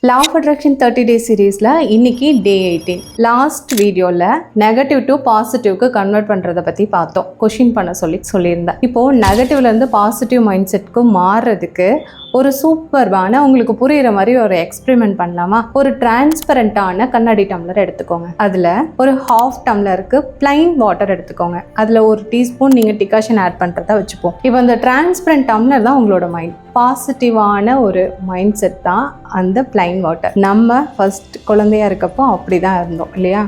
Law of Attraction 30 Day சீரீஸில் இன்னைக்கு டே 18 last வீடியோவில் நெகட்டிவ் டு பாசிட்டிவ்க்கு கன்வெர்ட் பண்ணுறதை பற்றி பார்த்தோம். கொஷின் பண்ண சொல்லியிருந்தேன். இப்போது நெகட்டிவ்லேருந்து பாசிட்டிவ் மைண்ட் செட்க்கு மாறுறதுக்கு ஒரு சூப்பர்பான உங்களுக்கு புரிகிற மாதிரி ஒரு எக்ஸ்பெரிமெண்ட் பண்ணலாமா? ஒரு டிரான்ஸ்பரண்டான கண்ணாடி டம்ளர் எடுத்துக்கோங்க. அதில் ஒரு ஹாஃப் டம்ளருக்கு பிளைன் வாட்டர் எடுத்துக்கோங்க. அதில் ஒரு டீஸ்பூன் நீங்கள் டிகாஷன் ஆட் பண்ணுறதா வச்சுப்போம். இப்போ அந்த டிரான்ஸ்பரண்ட் டம்ளர் தான் உங்களோட மைண்ட். பாசிட்டிவான ஒரு மைண்ட் செட் தான் அந்த பிளைன் வாட்டர். நம்ம ஃபர்ஸ்ட் குழந்தையா இருக்கப்போ அப்படி தான் இருந்தோம் இல்லையா?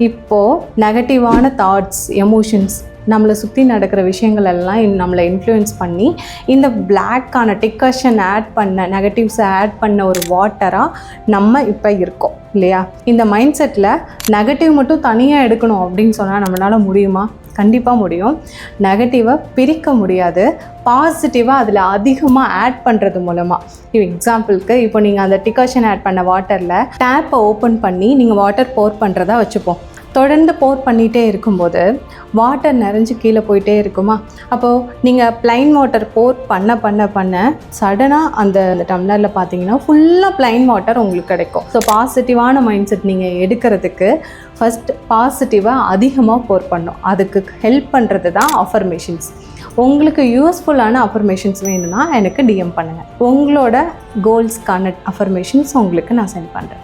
இப்போது நெகட்டிவான தாட்ஸ், எமோஷன்ஸ், நம்மளை சுற்றி நடக்கிற விஷயங்கள் எல்லாம் நம்மளை இன்ஃப்ளூயன்ஸ் பண்ணி இந்த பிளாக்கான டிகாஷன் ஆட் பண்ண நெகட்டிவ்ஸை ஆட் பண்ண ஒரு வாட்டராக நம்ம இப்போ இருக்கோம் இல்லையா? இந்த மைண்ட் செட்டில் நெகட்டிவ் மட்டும் தனியாக எடுக்கணும் அப்படின்னு சொன்னால் நம்மளால் முடியுமா? கண்டிப்பாக முடியும். நெகட்டிவை பிரிக்க முடியாது, பாசிட்டிவாக அதில் அதிகமாக ஆட் பண்ணுறது மூலமாக. எக்ஸாம்பிளுக்கு இப்போ நீங்கள் அந்த டிகாஷன் ஆட் பண்ண வாட்டரில் டேப்பை ஓப்பன் பண்ணி நீங்கள் வாட்டர் போர் பண்ணுறதா வச்சுப்போம். தொடர்ந்து போர் பண்ணிகிட்டே இருக்கும்போது வாட்டர் நிறைஞ்சு கீழே போயிட்டே இருக்குமா? அப்போது நீங்கள் ப்ளைன் வாட்டர் போர் பண்ண சடனாக அந்த டம்ளரில் பார்த்தீங்கன்னா ஃபுல்லாக ப்ளைன் வாட்டர் உங்களுக்கு கிடைக்கும். ஸோ பாசிட்டிவான மைண்ட் செட் நீங்கள் எடுக்கிறதுக்கு ஃபஸ்ட் பாசிட்டிவாக அதிகமாக போர் பண்ணணும். அதுக்கு ஹெல்ப் பண்ணுறது தான் அஃபர்மேஷன்ஸ். உங்களுக்கு யூஸ்ஃபுல்லான அஃபர்மேஷன்ஸ் வேணும்னா எனக்கு டிஎம் பண்ணுங்கள். உங்களோட கோல்ஸ்க்கான அஃபர்மேஷன்ஸ் உங்களுக்கு நான் சென்ட் பண்ணுறேன்.